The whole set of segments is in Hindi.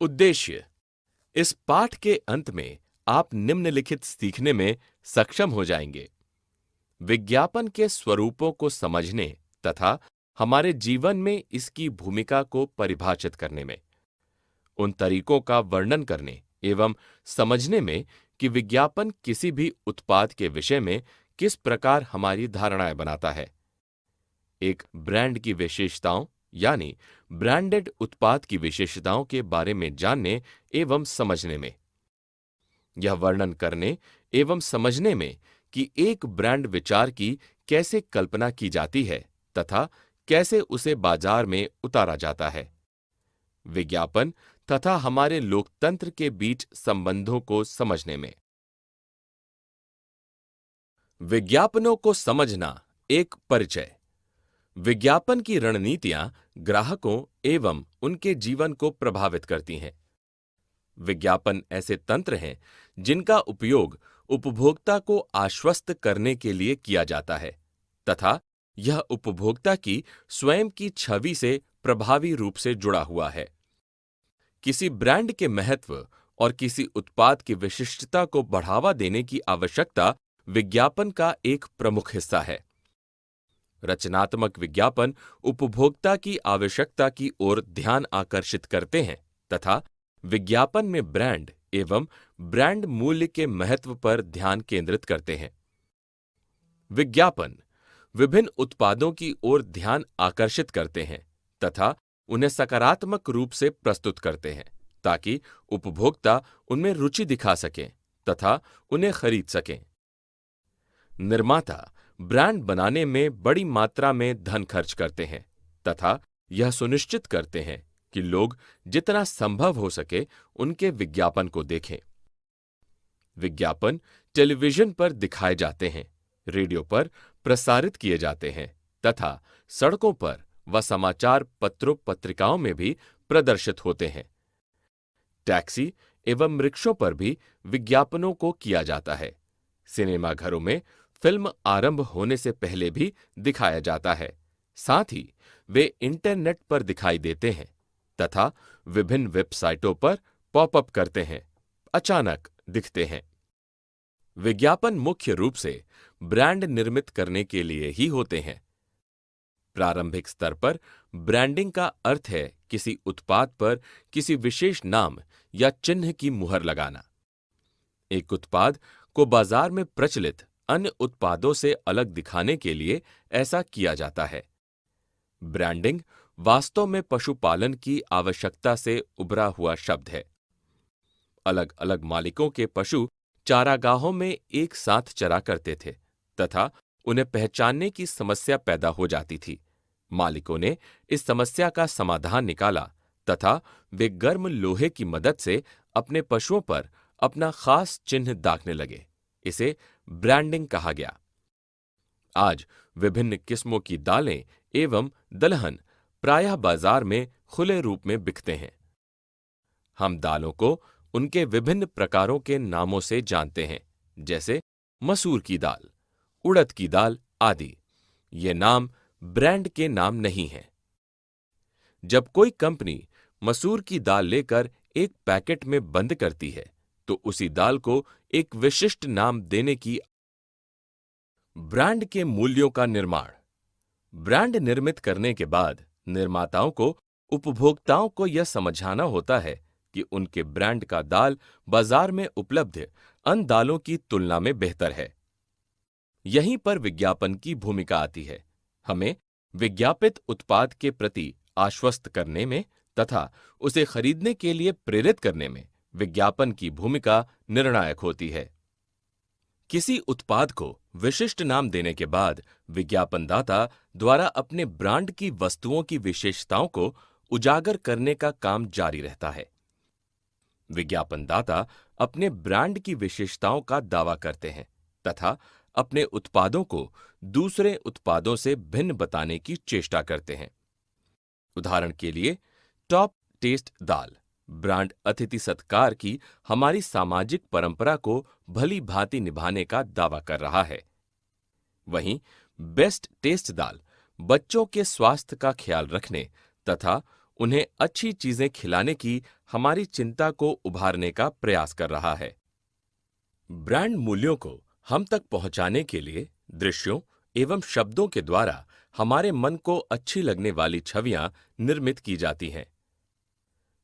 उद्देश्य। इस पाठ के अंत में आप निम्नलिखित सीखने में सक्षम हो जाएंगे। विज्ञापन के स्वरूपों को समझने तथा हमारे जीवन में इसकी भूमिका को परिभाषित करने में, उन तरीकों का वर्णन करने एवं समझने में कि विज्ञापन किसी भी उत्पाद के विषय में किस प्रकार हमारी धारणाएं बनाता है, एक ब्रांड की विशेषताओं यानी ब्रांडेड उत्पाद की विशेषताओं के बारे में जानने एवं समझने में, यह वर्णन करने एवं समझने में कि एक ब्रांड विचार की कैसे कल्पना की जाती है तथा कैसे उसे बाजार में उतारा जाता है, विज्ञापन तथा हमारे लोकतंत्र के बीच संबंधों को समझने में। विज्ञापनों को समझना, एक परिचय। विज्ञापन की रणनीतियां ग्राहकों एवं उनके जीवन को प्रभावित करती हैं। विज्ञापन ऐसे तंत्र हैं जिनका उपयोग उपभोक्ता को आश्वस्त करने के लिए किया जाता है तथा यह उपभोक्ता की स्वयं की छवि से प्रभावी रूप से जुड़ा हुआ है। किसी ब्रांड के महत्व और किसी उत्पाद की विशिष्टता को बढ़ावा देने की आवश्यकता विज्ञापन का एक प्रमुख हिस्सा है। रचनात्मक विज्ञापन उपभोक्ता की आवश्यकता की ओर ध्यान आकर्षित करते हैं तथा विज्ञापन में ब्रांड एवं ब्रांड मूल्य के महत्व पर ध्यान केंद्रित करते हैं। विज्ञापन विभिन्न उत्पादों की ओर ध्यान आकर्षित करते हैं तथा उन्हें सकारात्मक रूप से प्रस्तुत करते हैं ताकि उपभोक्ता उनमें रुचि दिखा सकें तथा उन्हें खरीद सकें। निर्माता ब्रांड बनाने में बड़ी मात्रा में धन खर्च करते हैं तथा यह सुनिश्चित करते हैं कि लोग जितना संभव हो सके उनके विज्ञापन को देखें। विज्ञापन टेलीविजन पर दिखाए जाते हैं, रेडियो पर प्रसारित किए जाते हैं तथा सड़कों पर व समाचार पत्रों पत्रिकाओं में भी प्रदर्शित होते हैं। टैक्सी एवं रिक्शों पर भी विज्ञापनों को किया जाता है। सिनेमाघरों में फिल्म आरंभ होने से पहले भी दिखाया जाता है। साथ ही वे इंटरनेट पर दिखाई देते हैं तथा विभिन्न वेबसाइटों पर पॉपअप करते हैं, अचानक दिखते हैं। विज्ञापन मुख्य रूप से ब्रांड निर्मित करने के लिए ही होते हैं। प्रारंभिक स्तर पर ब्रांडिंग का अर्थ है किसी उत्पाद पर किसी विशेष नाम या चिन्ह की मुहर लगाना। एक उत्पाद को बाजार में प्रचलित अन्य उत्पादों से अलग दिखाने के लिए ऐसा किया जाता है। ब्रांडिंग वास्तव में पशुपालन की आवश्यकता से उभरा हुआ शब्द है। अलग अलग मालिकों के पशु चारागाहों में एक साथ चरा करते थे तथा उन्हें पहचानने की समस्या पैदा हो जाती थी। मालिकों ने इस समस्या का समाधान निकाला तथा वे गर्म लोहे की मदद से अपने पशुओं पर अपना खास चिन्ह दागने लगे। इसे ब्रांडिंग कहा गया। आज विभिन्न किस्मों की दालें एवं दलहन प्रायः बाजार में खुले रूप में बिकते हैं। हम दालों को उनके विभिन्न प्रकारों के नामों से जानते हैं, जैसे मसूर की दाल, उड़द की दाल आदि। ये नाम ब्रांड के नाम नहीं हैं। जब कोई कंपनी मसूर की दाल लेकर एक पैकेट में बंद करती है तो उसी दाल को एक विशिष्ट नाम देने की। ब्रांड के मूल्यों का निर्माण। ब्रांड निर्मित करने के बाद निर्माताओं को उपभोक्ताओं को यह समझाना होता है कि उनके ब्रांड का दाल बाजार में उपलब्ध अन्य दालों की तुलना में बेहतर है। यहीं पर विज्ञापन की भूमिका आती है। हमें विज्ञापित उत्पाद के प्रति आश्वस्त करने में तथा उसे खरीदने के लिए प्रेरित करने में विज्ञापन की भूमिका निर्णायक होती है। किसी उत्पाद को विशिष्ट नाम देने के बाद विज्ञापनदाता द्वारा अपने ब्रांड की वस्तुओं की विशेषताओं को उजागर करने का काम जारी रहता है। विज्ञापनदाता अपने ब्रांड की विशेषताओं का दावा करते हैं तथा अपने उत्पादों को दूसरे उत्पादों से भिन्न बताने की चेष्टा करते हैं। उदाहरण के लिए, टॉप टेस्ट दाल ब्रांड अतिथि सत्कार की हमारी सामाजिक परंपरा को भली भांति निभाने का दावा कर रहा है। वहीं बेस्ट टेस्ट दाल बच्चों के स्वास्थ्य का ख्याल रखने तथा उन्हें अच्छी चीजें खिलाने की हमारी चिंता को उभारने का प्रयास कर रहा है। ब्रांड मूल्यों को हम तक पहुंचाने के लिए दृश्यों एवं शब्दों के द्वारा हमारे मन को अच्छी लगने वाली छवियां निर्मित की जाती हैं।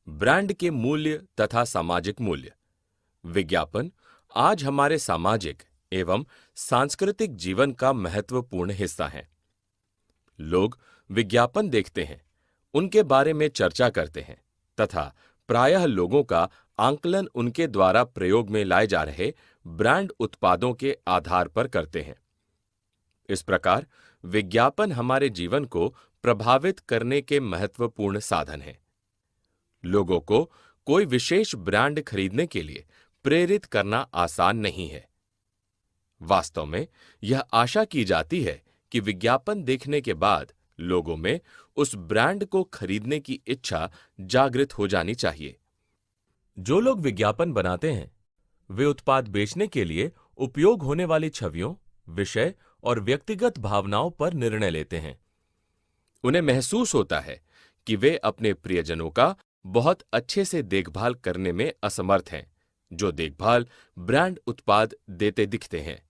ब्रांड के मूल्य तथा सामाजिक मूल्य। विज्ञापन आज हमारे सामाजिक एवं सांस्कृतिक जीवन का महत्वपूर्ण हिस्सा हैं। लोग विज्ञापन देखते हैं, उनके बारे में चर्चा करते हैं तथा प्रायः लोगों का आंकलन उनके द्वारा प्रयोग में लाए जा रहे ब्रांड उत्पादों के आधार पर करते हैं। इस प्रकार विज्ञापन हमारे जीवन को प्रभावित करने के महत्वपूर्ण साधन हैं। लोगों को कोई विशेष ब्रांड खरीदने के लिए प्रेरित करना आसान नहीं है। वास्तव में यह आशा की जाती है कि विज्ञापन देखने के बाद लोगों में उस ब्रांड को खरीदने की इच्छा जागृत हो जानी चाहिए। जो लोग विज्ञापन बनाते हैं, वे उत्पाद बेचने के लिए उपयोग होने वाली छवियों, विषय और व्यक्तिगत भावनाओं पर निर्णय लेते हैं। उन्हें महसूस होता है कि वे अपने प्रियजनों का बहुत अच्छे से देखभाल करने में असमर्थ हैं, जो देखभाल ब्रांड उत्पाद देते दिखते हैं।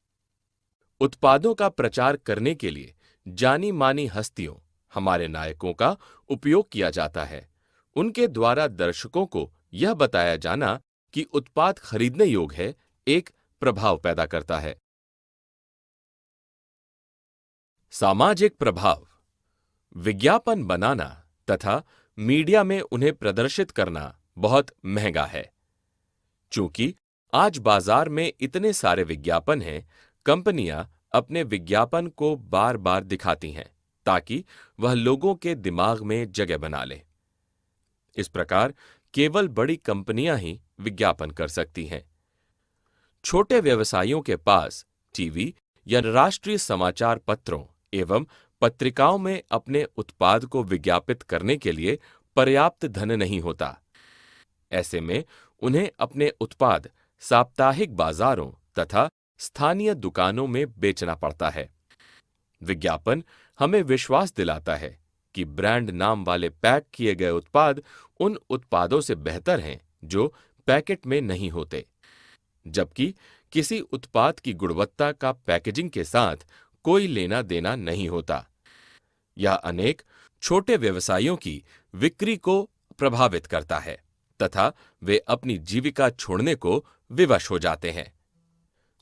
उत्पादों का प्रचार करने के लिए जानी मानी हस्तियों, हमारे नायकों का उपयोग किया जाता है। उनके द्वारा दर्शकों को यह बताया जाना कि उत्पाद खरीदने योग्य है, एक प्रभाव पैदा करता है। सामाजिक प्रभाव। विज्ञापन बनाना तथा मीडिया में उन्हें प्रदर्शित करना बहुत महंगा है। चूंकि आज बाजार में इतने सारे विज्ञापन हैं, कंपनियां अपने विज्ञापन को बार बार दिखाती हैं ताकि वह लोगों के दिमाग में जगह बना ले। इस प्रकार केवल बड़ी कंपनियां ही विज्ञापन कर सकती हैं। छोटे व्यवसायियों के पास टीवी या राष्ट्रीय समाचार पत्रों एवं पत्रिकाओं में अपने उत्पाद को विज्ञापित करने के लिए पर्याप्त धन नहीं होता। ऐसे में उन्हें अपने उत्पाद साप्ताहिक बाजारों तथा स्थानीय दुकानों में बेचना पड़ता है। विज्ञापन हमें विश्वास दिलाता है कि ब्रांड नाम वाले पैक किए गए उत्पाद उन उत्पादों से बेहतर हैं जो पैकेट में नहीं होते, जबकि किसी उत्पाद की गुणवत्ता का पैकेजिंग के साथ कोई लेना देना नहीं होता। यह अनेक छोटे व्यवसायियों की बिक्री को प्रभावित करता है तथा वे अपनी जीविका छोड़ने को विवश हो जाते हैं।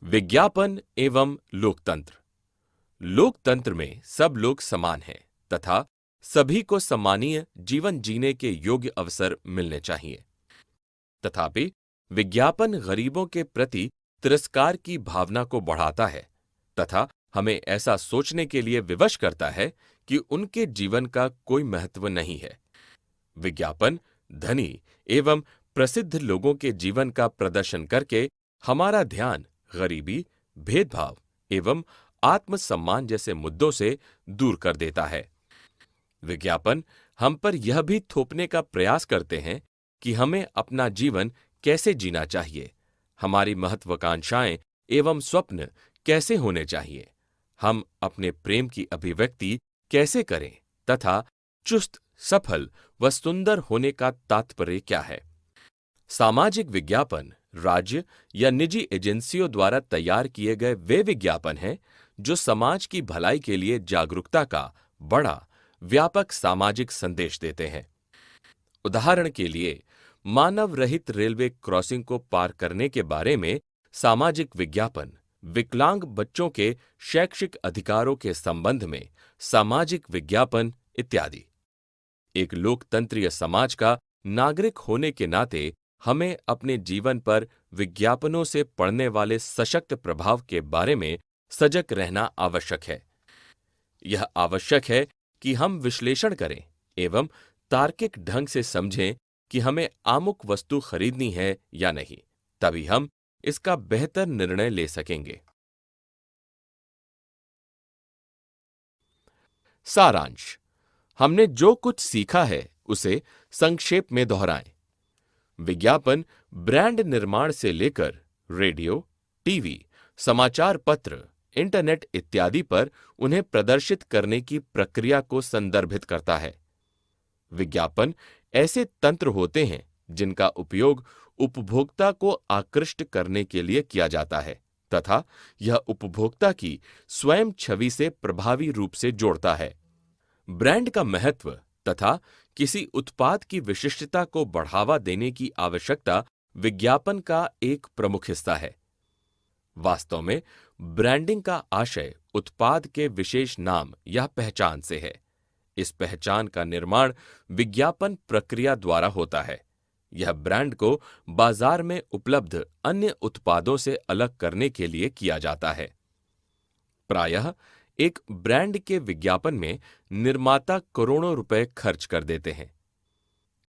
विज्ञापन एवं लोकतंत्र। लोकतंत्र में सब लोग समान हैं तथा सभी को सम्मानीय जीवन जीने के योग्य अवसर मिलने चाहिए। तथापि विज्ञापन गरीबों के प्रति तिरस्कार की भावना को बढ़ाता है तथा हमें ऐसा सोचने के लिए विवश करता है कि उनके जीवन का कोई महत्व नहीं है। विज्ञापन धनी एवं प्रसिद्ध लोगों के जीवन का प्रदर्शन करके हमारा ध्यान गरीबी, भेदभाव एवं आत्मसम्मान जैसे मुद्दों से दूर कर देता है। विज्ञापन हम पर यह भी थोपने का प्रयास करते हैं कि हमें अपना जीवन कैसे जीना चाहिए, हमारी महत्वाकांक्षाएं एवं स्वप्न कैसे होने चाहिए, हम अपने प्रेम की अभिव्यक्ति कैसे करें तथा चुस्त, सफल व सुंदर होने का तात्पर्य क्या है। सामाजिक विज्ञापन राज्य या निजी एजेंसियों द्वारा तैयार किए गए वे विज्ञापन हैं जो समाज की भलाई के लिए जागरूकता का बड़ा व्यापक सामाजिक संदेश देते हैं। उदाहरण के लिए मानव रहित रेलवे क्रॉसिंग को पार करने के बारे में सामाजिक विज्ञापन, विकलांग बच्चों के शैक्षिक अधिकारों के संबंध में सामाजिक विज्ञापन इत्यादि। एक लोकतंत्रीय समाज का नागरिक होने के नाते हमें अपने जीवन पर विज्ञापनों से पड़ने वाले सशक्त प्रभाव के बारे में सजग रहना आवश्यक है। यह आवश्यक है कि हम विश्लेषण करें एवं तार्किक ढंग से समझें कि हमें आमुक वस्तु खरीदनी है या नहीं, तभी हम इसका बेहतर निर्णय ले सकेंगे। सारांश। हमने जो कुछ सीखा है उसे संक्षेप में दोहराएं। विज्ञापन ब्रांड निर्माण से लेकर रेडियो, टीवी, समाचार पत्र, इंटरनेट इत्यादि पर उन्हें प्रदर्शित करने की प्रक्रिया को संदर्भित करता है। विज्ञापन ऐसे तंत्र होते हैं जिनका उपयोग उपभोक्ता को आकृष्ट करने के लिए किया जाता है तथा यह उपभोक्ता की स्वयं छवि से प्रभावी रूप से जोड़ता है। ब्रांड का महत्व तथा किसी उत्पाद की विशिष्टता को बढ़ावा देने की आवश्यकता विज्ञापन का एक प्रमुख हिस्सा है। वास्तव में ब्रांडिंग का आशय उत्पाद के विशेष नाम या पहचान से है। इस पहचान का निर्माण विज्ञापन प्रक्रिया द्वारा होता है। यह ब्रांड को बाजार में उपलब्ध अन्य उत्पादों से अलग करने के लिए किया जाता है। प्रायः एक ब्रांड के विज्ञापन में निर्माता करोड़ों रुपए खर्च कर देते हैं,